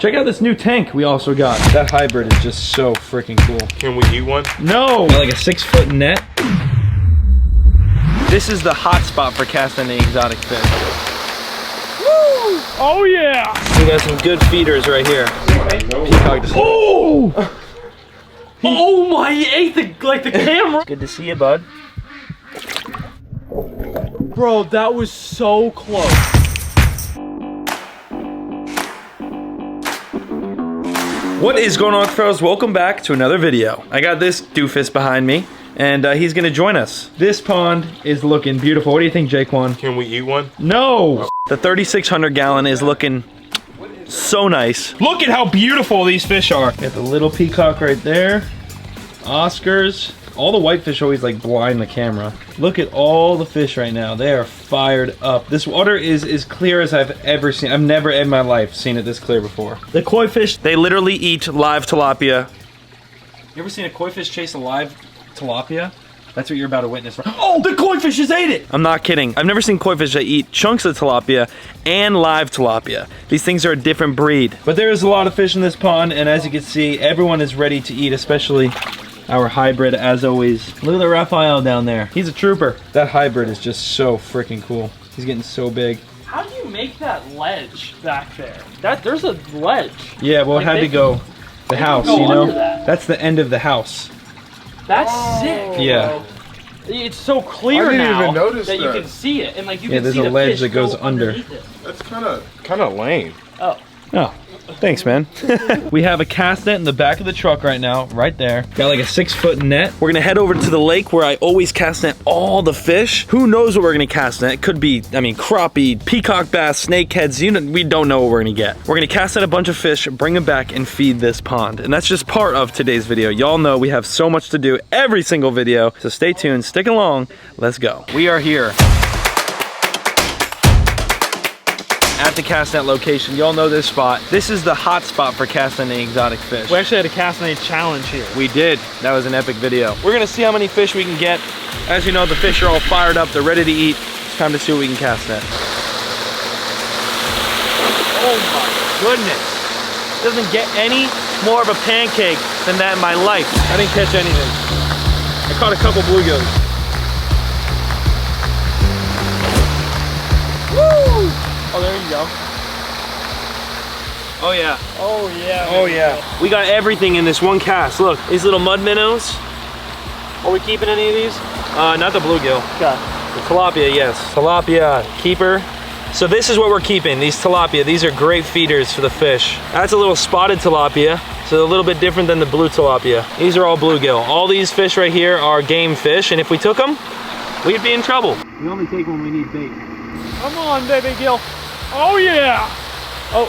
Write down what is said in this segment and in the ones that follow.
Check out this new tank we also got. That hybrid is just so freaking cool. Can we eat one? No! Got like a 6-foot net. This is the hot spot for casting the exotic fish. Woo! Oh yeah! We got some good feeders right here. Peacock. Oh! Oh my! He ate the camera. Good to see you, bud. Bro, that was so close. What is going on, Cuffaros? Welcome back to another video. I got this doofus behind me, and he's gonna join us. This pond is looking beautiful. What do you think, Jaquan? Can we eat one? No! The 3,600 gallon is looking so nice. Look at how beautiful these fish are. Got the little peacock right there. Oscars. All the whitefish always like blind the camera. Look at all the fish right now. They are fired up. This water is as clear as I've ever seen. I've never in my life seen it this clear before. The koi fish, they literally eat live tilapia. You ever seen a koi fish chase a live tilapia? That's what you're about to witness. Oh, the koi fish just ate it! I'm not kidding. I've never seen koi fish that eat chunks of tilapia and live tilapia. These things are a different breed. But there is a lot of fish in this pond, and as you can see, everyone is ready to eat, especially our hybrid, as always. Look at the Raphael down there. He's a trooper. That hybrid is just so freaking cool. He's getting so big. How do you make that ledge back there? There's a ledge. Yeah, well, it had to go the house, you know? That's the end of the house. That's sick. Yeah. It's so clear I didn't now even notice that you can see it, and like you can there's see a the ledge fish that goes go under. it. That's kind of lame. Oh. Oh, thanks, man. We have a cast net in the back of the truck right now, right there. Got like a 6-foot net. We're gonna head over to the lake where I always cast net all the fish. Who knows what we're gonna cast net? It could be, I mean, crappie, peacock bass, snakeheads. We don't know what we're gonna get. We're gonna cast net a bunch of fish, bring them back, and feed this pond. And that's just part of today's video. Y'all know we have so much to do every single video, so stay tuned, stick along. Let's go. We are here at the cast net location. Y'all know this spot. This is the hot spot for casting the exotic fish. We actually had a castnet challenge here. We did. That was an epic video. We're gonna see how many fish we can get. As you know, the fish are all fired up. They're ready to eat. It's time to see what we can cast net. Oh my goodness. Doesn't get any more of a pancake than that in my life. I didn't catch anything. I caught a couple bluegills. Woo! Oh, there you go. Oh yeah. Oh yeah. Oh yeah. We got everything in this one cast. Look, these little mud minnows. Are we keeping any of these? Not the bluegill. Okay. The tilapia, yes. Tilapia, keeper. So this is what we're keeping, these tilapia. These are great feeders for the fish. That's a little spotted tilapia, so a little bit different than the blue tilapia. These are all bluegill. All these fish right here are game fish, and if we took them, we'd be in trouble. We only take when we need bait. Come on, baby gill. Oh yeah. Oh.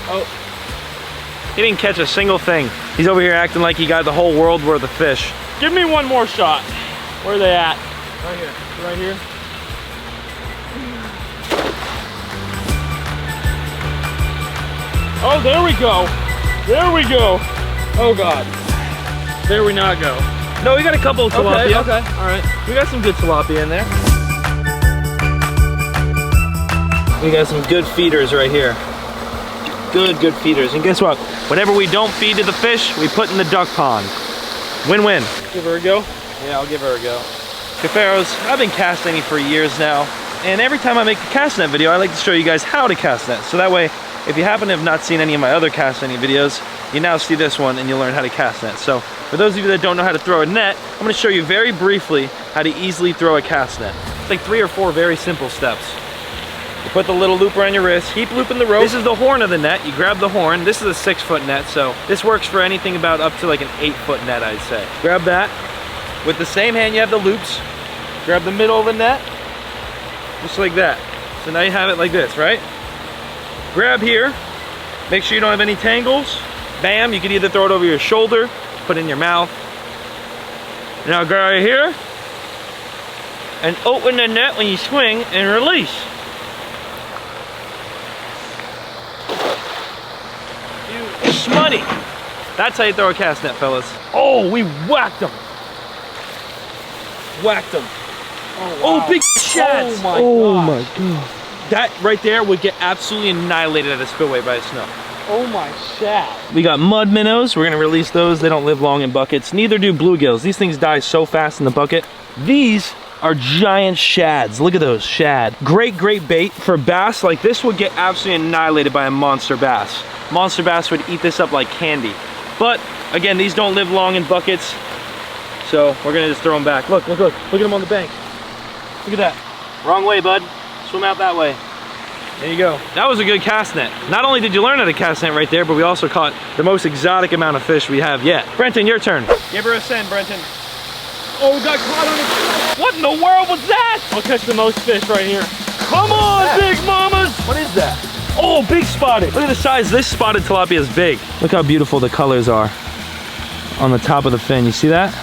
Oh. He didn't catch a single thing. He's over here acting like he got the whole world worth of fish. Give me one more shot. Where are they at? Right here. Right here. Oh, there we go. There we go. Oh God. There we not go. No, we got a couple of tilapia. Okay, all right. We got some good tilapia in there. We got some good feeders right here. Good feeders. And guess what? Whatever we don't feed to the fish, we put in the duck pond. Win-win. Give her a go. Yeah, I'll give her a go. Cuffaros, I've been casting for years now, and every time I make a cast net video, I like to show you guys how to cast net. So that way, if you happen to have not seen any of my other cast netting videos, you now see this one and you'll learn how to cast net. So for those of you that don't know how to throw a net, I'm gonna show you very briefly how to easily throw a cast net. It's like 3 or 4 very simple steps. You put the little loop around your wrist, keep looping the rope. This is the horn of the net. You grab the horn. This is a 6-foot net, so this works for anything about up to like an 8-foot net, I'd say. Grab that. With the same hand you have the loops. Grab the middle of the net, just like that. So now you have it like this, right? Grab here. Make sure you don't have any tangles. Bam, you can either throw it over your shoulder, put it in your mouth. Now go right here and open the net when you swing and release. You smutty. That's how you throw a cast net, fellas. Oh, we whacked them. Whacked them. Oh, wow. Oh, big shads. Oh my god. God. That right there would get absolutely annihilated at a spillway by a snow. Oh my shad. We got mud minnows. We're gonna release those. They don't live long in buckets. Neither do bluegills. These things die so fast in the bucket. These are giant shads. Look at those, shad. Great bait for bass. Like this would get absolutely annihilated by a monster bass. Monster bass would eat this up like candy. But again, these don't live long in buckets. So we're gonna just throw them back. Look at them on the bank. Look at that. Wrong way, bud. Swim out that way. There you go. That was a good cast net. Not only did you learn how to cast net right there, but we also caught the most exotic amount of fish we have yet. Brenton, your turn. Give her a send, Brenton. Oh, we got caught on it. What in the world was that? I'll catch the most fish right here. Come on, big mamas. What is that? Oh, big spotted. Look at the size. This spotted tilapia is big. Look how beautiful the colors are on the top of the fin. You see that?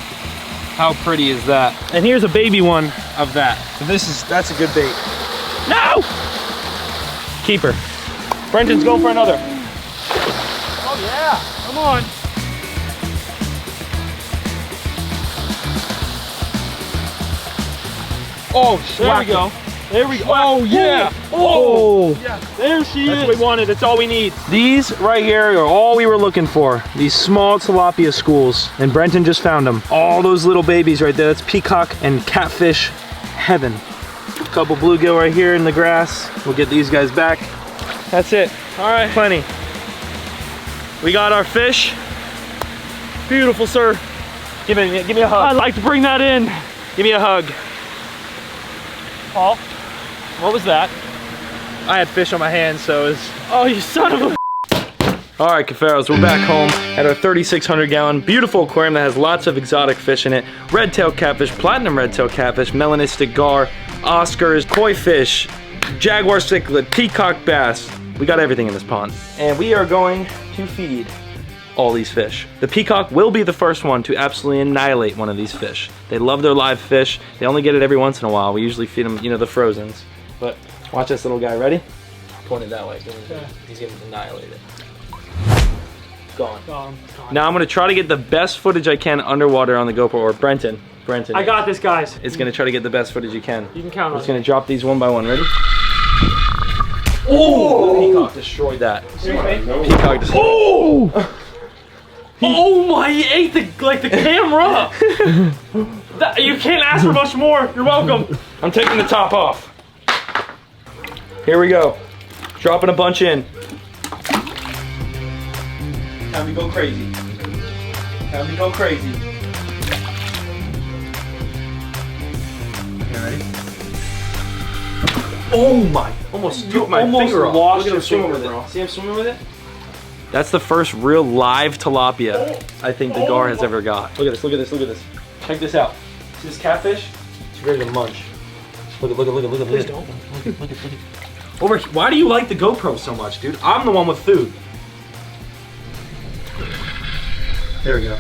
How pretty is that? And here's a baby one of that. So that's a good bait. No! Keep her. Brenton's going for another. Oh yeah, come on. Oh, there we go. There we go. Oh yeah. Oh, yeah. There she is. That's what we wanted. That's all we need. These right here are all we were looking for. These small tilapia schools. And Brenton just found them. All those little babies right there. That's peacock and catfish heaven. A couple bluegill right here in the grass. We'll get these guys back. That's it. All right. Plenty. We got our fish. Beautiful, sir. Give me a hug. I'd like to bring that in. Give me a hug. Paul, what was that? I had fish on my hands, so it's... Oh, you son of a... All right, Cuffaros, we're back home at our 3,600 gallon beautiful aquarium that has lots of exotic fish in it. Red-tail catfish, platinum red-tail catfish, melanistic gar, Oscars, koi fish, jaguar cichlid, peacock bass. We got everything in this pond. And we are going to feed all these fish. The peacock will be the first one to absolutely annihilate one of these fish. They love their live fish. They only get it every once in a while. We usually feed them, you know, the frozens. But watch this little guy, ready? Point it that way. He's gonna annihilate it. Gone. Now I'm gonna try to get the best footage I can underwater on the GoPro, or Brenton. I got this, guys. It's gonna try to get the best footage you can. You can count on it. I'm just gonna drop these one by one, ready? Oh! The peacock destroyed that. Peacock destroyed. Oh! Oh my, he ate the camera! You can't ask for much more. You're welcome. I'm taking the top off. Here we go. Dropping a bunch in. Time to go crazy. Time to go crazy. Okay, ready? Oh my! Almost took my finger off. Lost Look at him your swimming finger, with bro. it. See him swimming with it? That's the first real live tilapia I think the gar has ever got. Look at this, look at this, look at this. Check this out. See this catfish? It's ready to munch. Look at it. Please don't. Look at. Over here. Why do you like the GoPro so much, dude? I'm the one with food. There we go.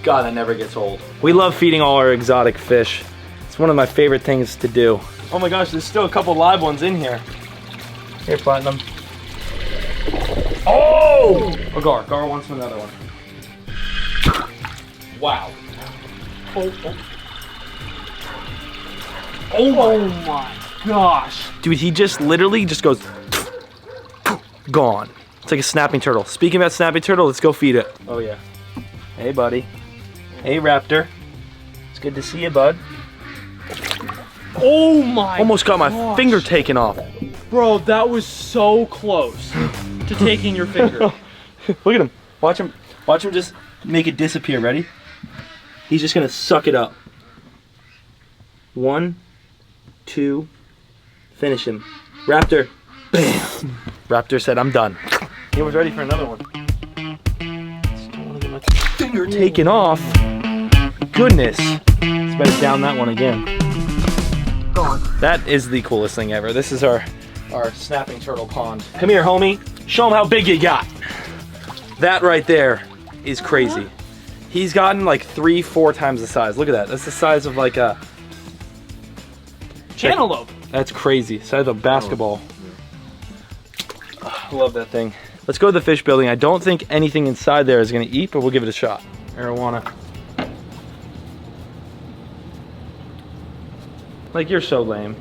God, that never gets old. We love feeding all our exotic fish. It's one of my favorite things to do. Oh my gosh, there's still a couple live ones in here. Here, Platinum. Oh! Oh, Gar wants another one. Wow. Oh my gosh. Dude, he just literally just goes gone. It's like a snapping turtle. Speaking about snapping turtle, let's go feed it. Oh yeah. Hey buddy. Hey Raptor. It's good to see you, bud. Oh my Almost got my gosh. finger taken off. Bro, that was so close to taking your finger. Look at him. Watch him just make it disappear. Ready? He's just gonna suck it up. 1, 2, finish him. Raptor. Bam. Raptor said, I'm done. He was ready for another one. Still want to get my finger taken off. Goodness. Let's better down that one again. That is the coolest thing ever. This is our snapping turtle pond. Come here, homie. Show him how big you got. That right there is crazy. He's gotten like 3-4 times the size. Look at that. That's the size of like a Cantaloupe. That's crazy. Size of a basketball. I love that thing. Let's go to the fish building. I don't think anything inside there is gonna eat, but we'll give it a shot. Arowana. Like, you're so lame.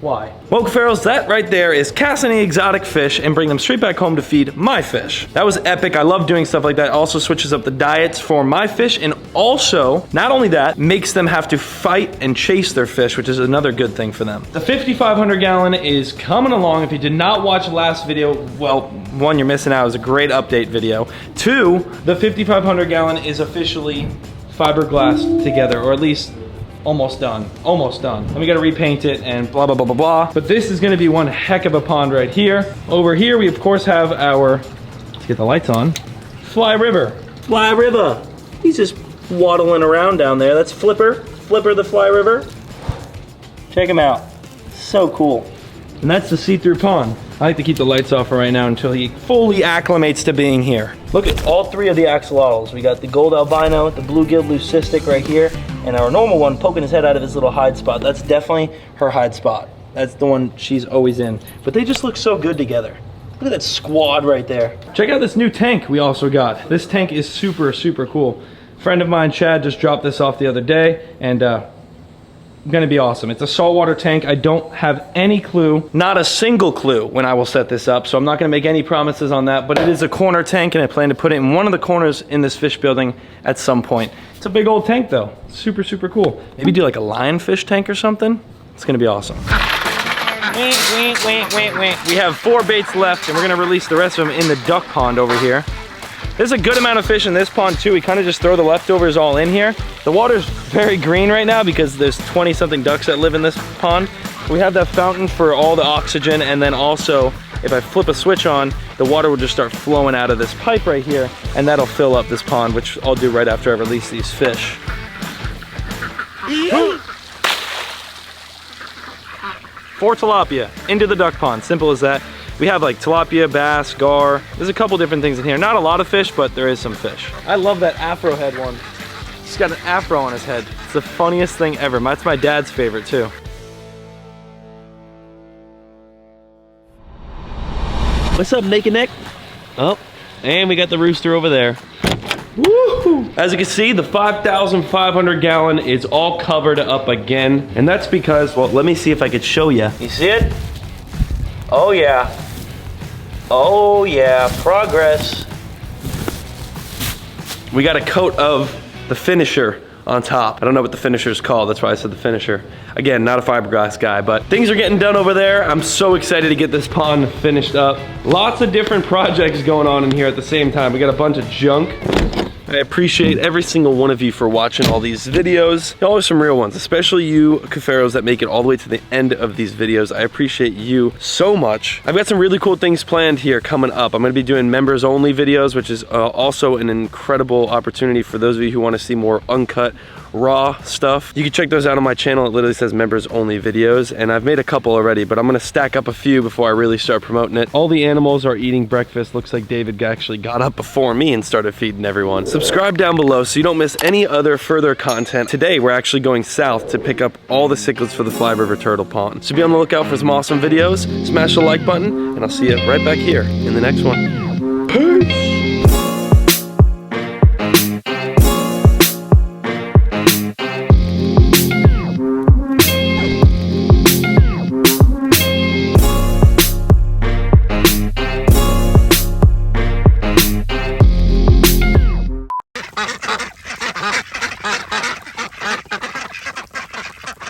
Why? Well, Cuffaros, that right there is cast any exotic fish and bring them straight back home to feed my fish. That was epic. I love doing stuff like that. Also switches up the diets for my fish, and also, not only that, makes them have to fight and chase their fish, which is another good thing for them. The 5,500 gallon is coming along. If you did not watch the last video, well, one, you're missing out. It was a great update video. Two, the 5,500 gallon is officially fiberglass together, or at least almost done, almost done. And we gotta repaint it and blah, blah, blah, blah, blah. But this is gonna be one heck of a pond right here. Over here, we of course have our, let's get the lights on, Fly River. Fly River. He's just waddling around down there. That's Flipper, Flipper the Fly River. Check him out, so cool. And that's the see-through pond. I like to keep the lights off for right now until he fully acclimates to being here. Look at all three of the axolotls. We got the gold albino, the bluegill leucistic right here, and our normal one poking his head out of his little hide spot. That's definitely her hide spot. That's the one she's always in. But they just look so good together. Look at that squad right there. Check out this new tank we also got. This tank is super, super cool. A friend of mine, Chad, just dropped this off the other day, and gonna be awesome. It's a saltwater tank. I don't have any clue, not a single clue, when I will set this up, so I'm not gonna make any promises on that, but it is a corner tank, and I plan to put it in one of the corners in this fish building at some point. It's a big old tank though. Super, super cool. Maybe do like a lionfish tank or something. It's gonna be awesome. We have 4 baits left, and we're gonna release the rest of them in the duck pond over here. There's a good amount of fish in this pond too. We kind of just throw the leftovers all in here. The water's very green right now because there's 20-something ducks that live in this pond. We have that fountain for all the oxygen, and then also, if I flip a switch on, the water will just start flowing out of this pipe right here, and that'll fill up this pond, which I'll do right after I release these fish. 4 tilapia into the duck pond, simple as that. We have like tilapia, bass, gar. There's a couple different things in here. Not a lot of fish, but there is some fish. I love that afro head one. He's got an afro on his head. It's the funniest thing ever. That's my dad's favorite too. What's up, naked neck? Oh, and we got the rooster over there. Woo! As you can see, the 5,500 gallon is all covered up again. And that's because, well, let me see if I could show you. You see it? Oh yeah. Oh yeah, progress. We got a coat of the finisher on top. I don't know what the finisher is called, that's why I said the finisher. Again, not a fiberglass guy, but things are getting done over there. I'm so excited to get this pond finished up. Lots of different projects going on in here at the same time. We got a bunch of junk. I appreciate every single one of you for watching all these videos. Y'all are some real ones, especially you Cuffaros that make it all the way to the end of these videos. I appreciate you so much. I've got some really cool things planned here coming up. I'm gonna be doing members only videos, which is also an incredible opportunity for those of you who wanna see more uncut, raw stuff. You can check those out on my channel. It literally says members only videos, and I've made a couple already, but I'm gonna stack up a few before I really start promoting it. All the animals are eating breakfast. Looks like David actually got up before me and started feeding everyone. Subscribe down below so you don't miss any other further content. Today, we're actually going south to pick up all the cichlids for the Fly River Turtle Pond. So be on the lookout for some awesome videos. Smash the like button, and I'll see you right back here in the next one. Peace!